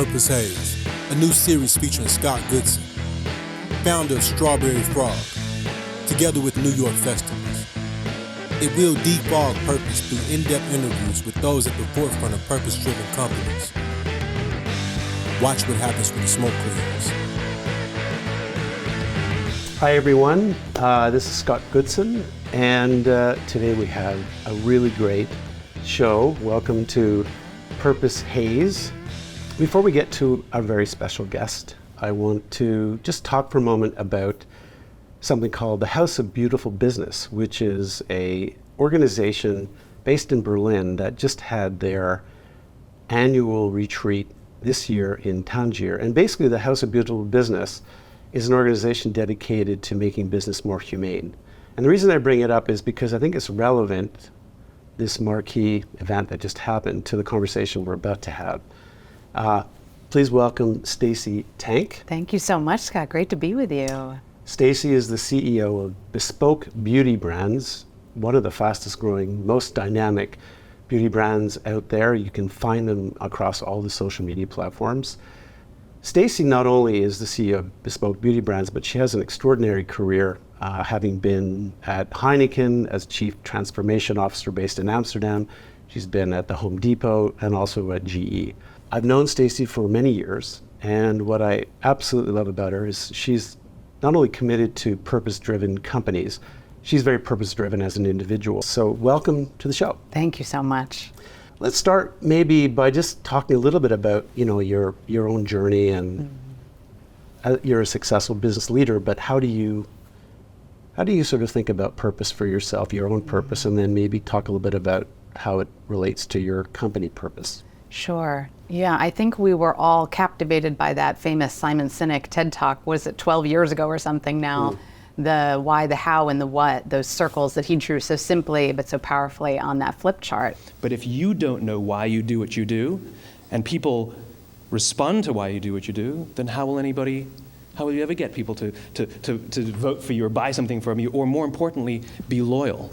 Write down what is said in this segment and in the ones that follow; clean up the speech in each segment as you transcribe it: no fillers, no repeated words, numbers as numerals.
Purpose Haze, a new series featuring Scott Goodson, founder of Strawberry Frog, together with New York festivals. It will defog purpose through in-depth interviews with those at the forefront of purpose-driven companies. Watch what happens when the smoke clears. Hi everyone, this is Scott Goodson, and today we have a really great show. Welcome to Purpose Haze. Before we get to our very special guest, I want to just talk for a moment about something called the House of Beautiful Business, which is an organization based in Berlin that just had their annual retreat this year in Tangier. And basically the House of Beautiful Business is an organization dedicated to making business more humane. And the reason I bring it up is because I think it's relevant, this marquee event that just happened, to the conversation we're about to have. Please welcome Stacey Tank. Thank you so much, Scott. Great to be with you. Stacey is the CEO of Bespoke Beauty Brands, one of the fastest growing, most dynamic beauty brands out there. You can find them across all the social media platforms. Stacey not only is the CEO of Bespoke Beauty Brands, but she has an extraordinary career, having been at Heineken as Chief Transformation Officer based in Amsterdam. She's been at the Home Depot and also at GE. I've known Stacey for many years, and what I absolutely love about her is she's not only committed to purpose-driven companies, she's very purpose-driven as an individual. So welcome to the show. Thank you so much. Let's start maybe by just talking a little bit about, your own journey, and you're a successful business leader, but how do you sort of think about purpose for yourself, your own purpose, and then maybe talk a little bit about how it relates to your company purpose? Sure. Yeah, I think we were all captivated by that famous Simon Sinek TED Talk. Was it 12 years ago or something now? The why, the how, and the what, those circles that he drew so simply but so powerfully on that flip chart. But if you don't know why you do what you do, and people respond to why you do what you do, then how will you ever get people to vote for you or buy something from you, or more importantly, be loyal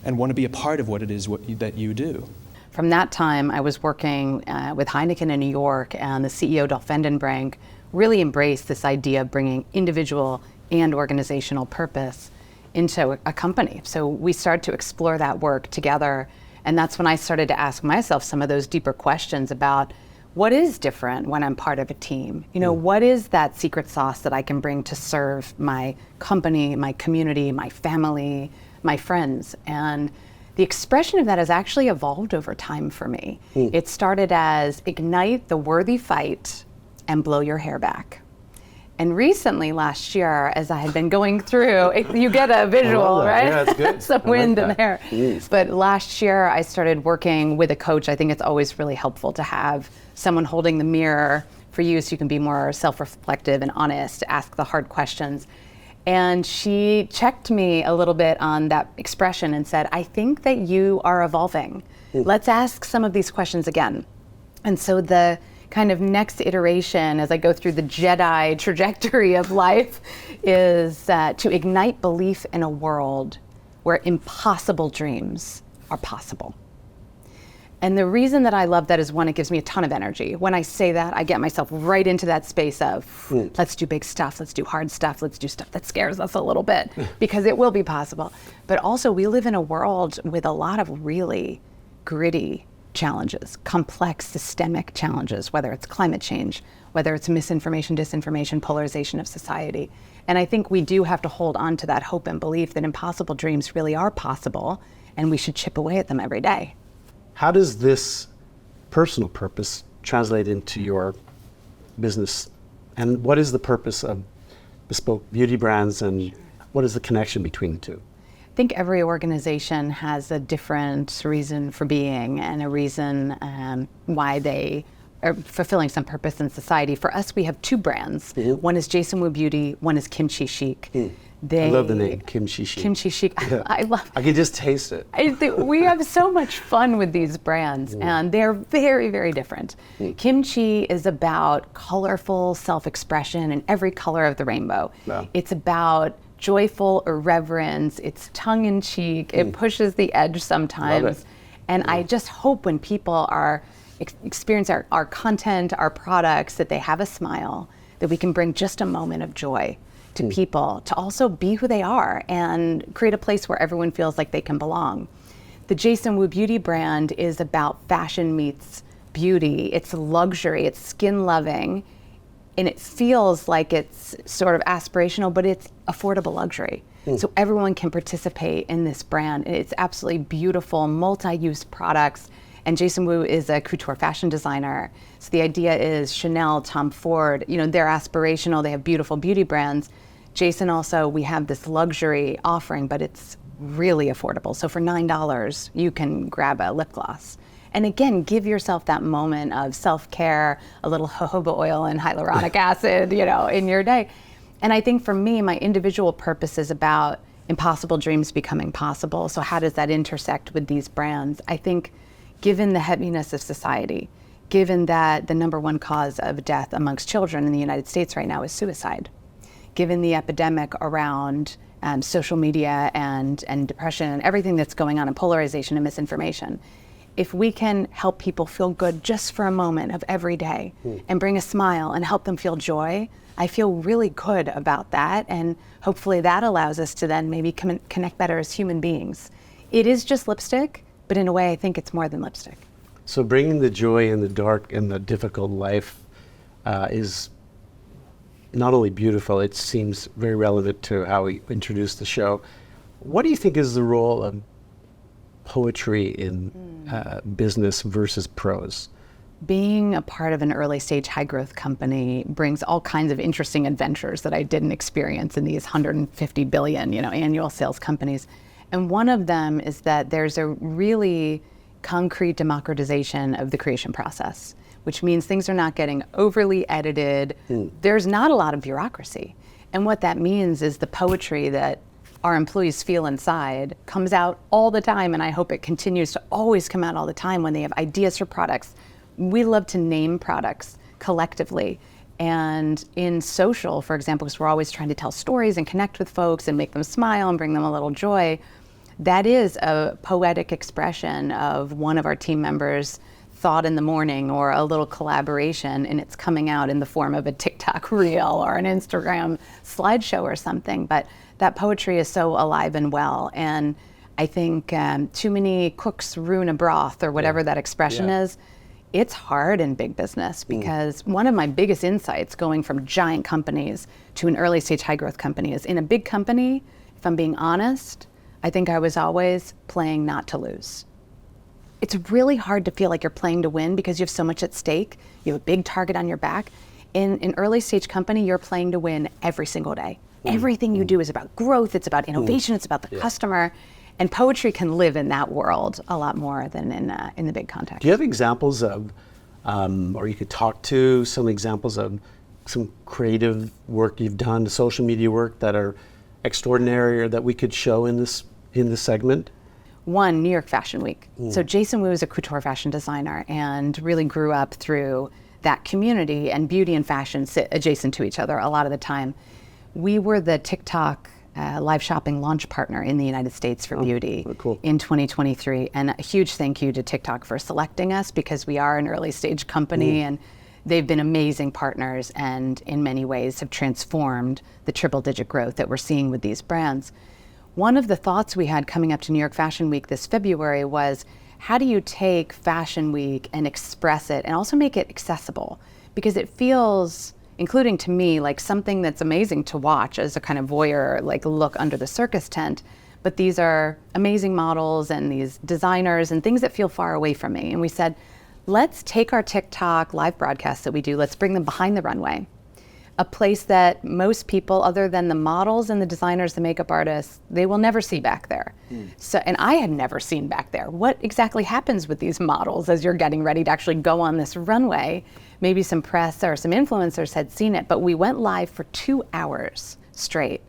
and want to be a part of what it is that you do? From that time, I was working with Heineken in New York, and the CEO, Dolf Vandenbrink, really embraced this idea of bringing individual and organizational purpose into a company. So we started to explore that work together, and that's when I started to ask myself some of those deeper questions about what is different when I'm part of a team? What is that secret sauce that I can bring to serve my company, my community, my family, my friends? And the expression of that has actually evolved over time for me. It started as ignite the worthy fight and blow your hair back. And recently, last year, as I had been going through, you get a visual, right? Yeah, it's good. Some wind in the hair. Yes. But last year, I started working with a coach. I think it's always really helpful to have someone holding the mirror for you so you can be more self-reflective and honest, ask the hard questions. And she checked me a little bit on that expression and said, I think that you are evolving. Let's ask some of these questions again. And so the kind of next iteration as I go through the Jedi trajectory of life is to ignite belief in a world where impossible dreams are possible. And the reason that I love that is, one, it gives me a ton of energy. When I say that, I get myself right into that space of, let's do big stuff, let's do hard stuff, let's do stuff that scares us a little bit, because it will be possible. But also, we live in a world with a lot of really gritty challenges, complex systemic challenges, whether it's climate change, whether it's misinformation, disinformation, polarization of society. And I think we do have to hold on to that hope and belief that impossible dreams really are possible, and we should chip away at them every day. How does this personal purpose translate into your business? And what is the purpose of Bespoke Beauty Brands, and what is the connection between the two? I think every organization has a different reason for being and a reason why they are fulfilling some purpose in society. For us, we have two brands. One is Jason Wu Beauty, one is Kimchi Chic. I love the name, Kimchi Chic. Kimchi Chic, Yeah. I can just taste it. We have so much fun with these brands, and they're very, very different. Kimchi is about colorful self-expression in every color of the rainbow. Wow. It's about joyful irreverence, it's tongue-in-cheek, it pushes the edge sometimes. Love it. And I just hope when people are experience our content, our products, that they have a smile, that we can bring just a moment of joy to people, to also be who they are and create a place where everyone feels like they can belong. The Jason Wu Beauty brand is about fashion meets beauty. It's luxury, it's skin loving, and it feels like it's sort of aspirational, but it's affordable luxury. So everyone can participate in this brand. It's absolutely beautiful, multi-use products. And Jason Wu is a couture fashion designer. So the idea is Chanel, Tom Ford, they're aspirational, they have beautiful beauty brands. Jason also, we have this luxury offering, but it's really affordable. So for $9, you can grab a lip gloss. And again, give yourself that moment of self-care, a little jojoba oil and hyaluronic acid, in your day. And I think for me, my individual purpose is about impossible dreams becoming possible. So how does that intersect with these brands? I think given the heaviness of society, given that the number one cause of death amongst children in the United States right now is suicide, given the epidemic around social media and depression and everything that's going on, and polarization and misinformation, if we can help people feel good just for a moment of every day and bring a smile and help them feel joy, I feel really good about that. And hopefully that allows us to then maybe connect better as human beings. It is just lipstick, but in a way I think it's more than lipstick. So bringing the joy in the dark and the difficult life is not only beautiful, it seems very relevant to how we introduced the show. What do you think is the role of poetry in business versus prose? Being a part of an early stage high growth company brings all kinds of interesting adventures that I didn't experience in these 150 billion, annual sales companies. And one of them is that there's a really concrete democratization of the creation process, which means things are not getting overly edited. There's not a lot of bureaucracy. And what that means is the poetry that our employees feel inside comes out all the time, and I hope it continues to always come out all the time when they have ideas for products. We love to name products collectively. And in social, for example, because we're always trying to tell stories and connect with folks and make them smile and bring them a little joy, that is a poetic expression of one of our team members' thought in the morning, or a little collaboration, and it's coming out in the form of a TikTok reel or an Instagram slideshow or something. But that poetry is so alive and well. And I think too many cooks ruin a broth, or whatever that expression is. It's hard in big business, because one of my biggest insights going from giant companies to an early stage high growth company is, in a big company, if I'm being honest, I think I was always playing not to lose. It's really hard to feel like you're playing to win because you have so much at stake. You have a big target on your back. In an early stage company, you're playing to win every single day. Everything you do is about growth, it's about innovation, it's about the customer. And poetry can live in that world a lot more than in the big context. Do you have examples of, or you could talk to some examples of some creative work you've done, social media work that are extraordinary, or that we could show in this segment? One, New York Fashion Week. So Jason Wu is a couture fashion designer and really grew up through that community, and beauty and fashion sit adjacent to each other a lot of the time. We were the TikTok live shopping launch partner in the United States for beauty in 2023. And a huge thank you to TikTok for selecting us, because we are an early stage company and they've been amazing partners, and in many ways have transformed the triple-digit growth that we're seeing with these brands. One of the thoughts we had coming up to New York Fashion Week this February was, how do you take Fashion Week and express it and also make it accessible? Because it feels, including to me, like something that's amazing to watch as a kind of voyeur, like look under the circus tent. But these are amazing models and these designers and things that feel far away from me. And we said, let's take our TikTok live broadcasts that we do, let's bring them behind the runway. A place that most people, other than the models and the designers, the makeup artists, they will never see back there. So, and I had never seen back there. What exactly happens with these models as you're getting ready to actually go on this runway? Maybe some press or some influencers had seen it, but we went live for 2 hours straight.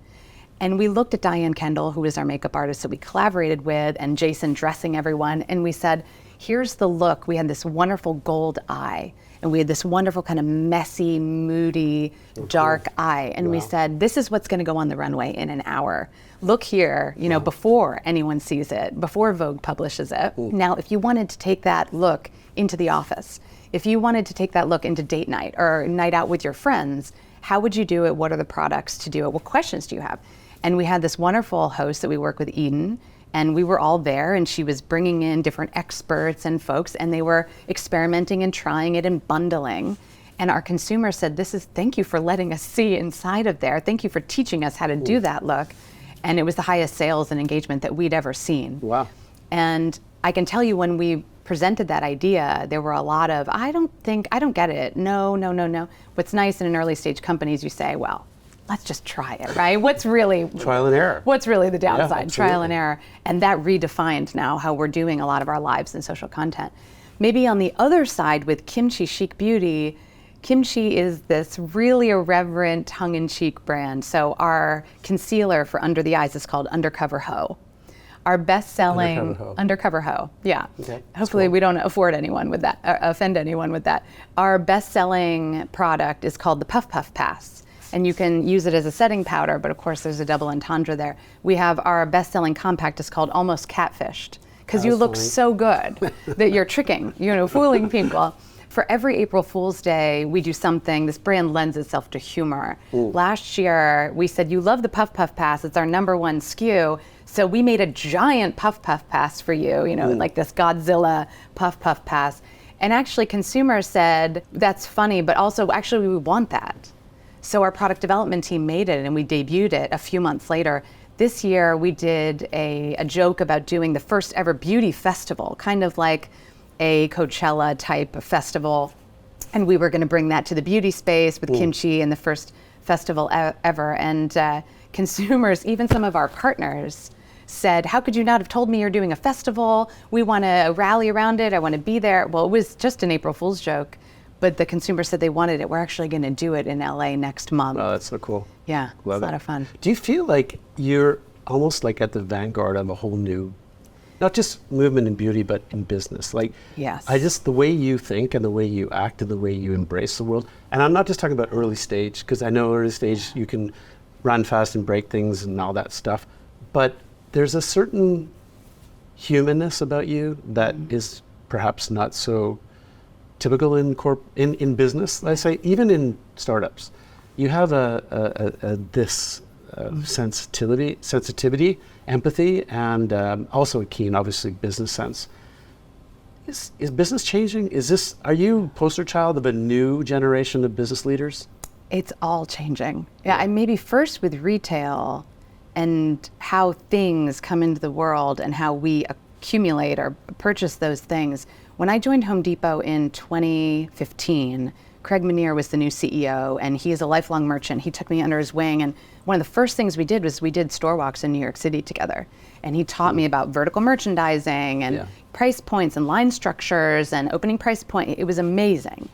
And we looked at Diane Kendall, who was our makeup artist that we collaborated with, and Jason dressing everyone, and we said, here's the look. We had this wonderful gold eye. And we had this wonderful kind of messy, moody, dark eye. And we said, this is what's going to go on the runway in an hour. Look here, you know, before anyone sees it, before Vogue publishes it. Now, if you wanted to take that look into the office, if you wanted to take that look into date night or night out with your friends, how would you do it? What are the products to do it? What questions do you have? And we had this wonderful host that we work with, Eden, and we were all there, and she was bringing in different experts and folks, and they were experimenting and trying it and bundling. And our consumers said, thank you for letting us see inside of there. Thank you for teaching us how to do that look. And it was the highest sales and engagement that we'd ever seen. Wow. And I can tell you, when we presented that idea, there were a lot of, I don't get it. No. What's nice in an early stage company is you say, well, let's just try it, right? What's really trial and error? What's really the downside? Yeah, trial and error. And that redefined now how we're doing a lot of our lives in social content. Maybe on the other side with Kimchi Chic Beauty, Kimchi is this really irreverent, tongue-in-cheek brand. So our concealer for under the eyes is called Undercover Ho. Our best-selling Undercover Ho, yeah. Okay, hopefully cool. we don't offend anyone with that. Our best-selling product is called the Puff Puff Pass, and you can use it as a setting powder, but of course there's a double entendre there. We have our best-selling compact is called Almost Catfished, because you look so good that you're tricking, fooling people. For every April Fool's Day, we do something. This brand lends itself to humor. Last year, we said, you love the Puff Puff Pass. It's our #1 SKU. So we made a giant Puff Puff Pass for you, like this Godzilla Puff Puff Pass. And actually, consumers said, that's funny, but also, actually, we want that. So our product development team made it, and we debuted it a few months later. This year, we did a joke about doing the first ever beauty festival, kind of like a Coachella type of festival, and we were going to bring that to the beauty space with kimchi and the first festival ever. And consumers, even some of our partners, said, how could you not have told me you're doing a festival? We want to rally around it. I want to be there. Well, it was just an April Fool's joke, but the consumer said they wanted it. We're actually going to do it in LA next month. Oh, that's so cool. Yeah, Love it's a lot of fun. Do you feel like you're almost like at the vanguard of a whole new, not just movement in beauty, but in business? Like, Yes. the way you think and the way you act and the way you embrace the world. And I'm not just talking about early stage, because I know early stage you can run fast and break things and all that stuff. But there's a certain humanness about you that is perhaps not so typical in business. I say, even in startups, you have this sensitivity, empathy, and also a keen, obviously, business sense. Is business changing? Are you poster child of a new generation of business leaders? It's all changing. Yeah, and maybe first with retail and how things come into the world and how we accumulate or purchase those things. When I joined Home Depot in 2015, Craig Menear was the new CEO, and he is a lifelong merchant. He took me under his wing, and one of the first things we did was we did store walks in New York City together. And he taught me about vertical merchandising and price points and line structures and opening price point. It was amazing.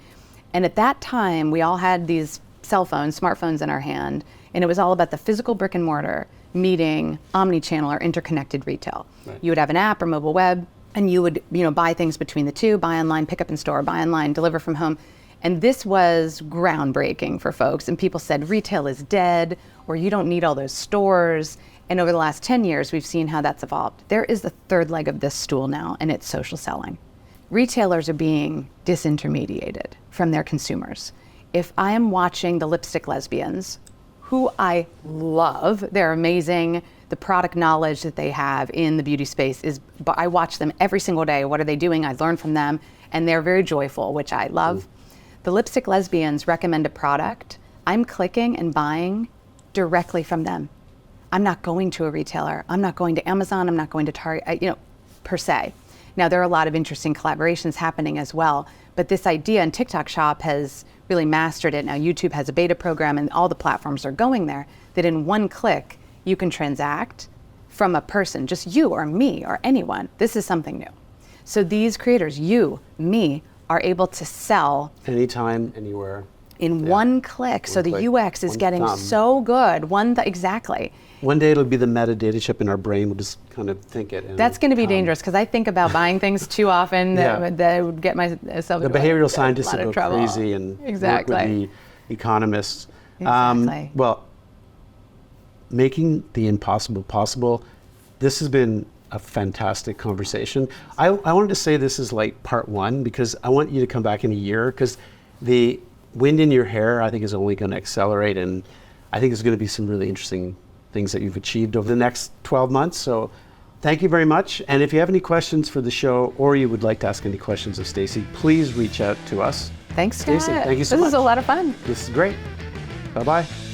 And at that time, we all had these cell phones, smartphones in our hand, and it was all about the physical brick and mortar meeting omni-channel or interconnected retail. Right. You would have an app or mobile web, and you would buy things between the two, buy online, pick up in store, buy online, deliver from home. And this was groundbreaking for folks. And people said retail is dead, or you don't need all those stores. And over the last 10 years, we've seen how that's evolved. There is the third leg of this stool now, and it's social selling. Retailers are being disintermediated from their consumers. If I am watching the Lipstick Lesbians, who I love, they're amazing. The product knowledge that they have in the beauty space I watch them every single day. What are they doing? I learn from them, and they're very joyful, which I love. The Lipstick Lesbians recommend a product. I'm clicking and buying directly from them. I'm not going to a retailer. I'm not going to Amazon. I'm not going to Target, per se. Now, there are a lot of interesting collaborations happening as well, but this idea, and TikTok Shop has really mastered it. Now, YouTube has a beta program, and all the platforms are going there, that in one click, you can transact from a person, just you or me or anyone. This is something new. So these creators, you, me, are able to sell anytime, anywhere. in one click. So the click, UX is one getting thumb. so good. Exactly. One day it'll be the metadata chip in our brain. We'll just kind of think it. And That's going to be come. dangerous because I think about buying things too often that would get myself The into behavioral scientists a lot will of go trouble. crazy and Exactly. work with the economists. Exactly. Well, making the impossible possible. This has been a fantastic conversation. I wanted to say this is like part one because I want you to come back in a year because the wind in your hair I think is only going to accelerate, and I think there's going to be some really interesting things that you've achieved over the next 12 months. So thank you very much. And if you have any questions for the show or you would like to ask any questions of Stacey, please reach out to us. Thanks, Scott. Stacey, thank you so This much. is a lot of fun. This is great. Bye-bye.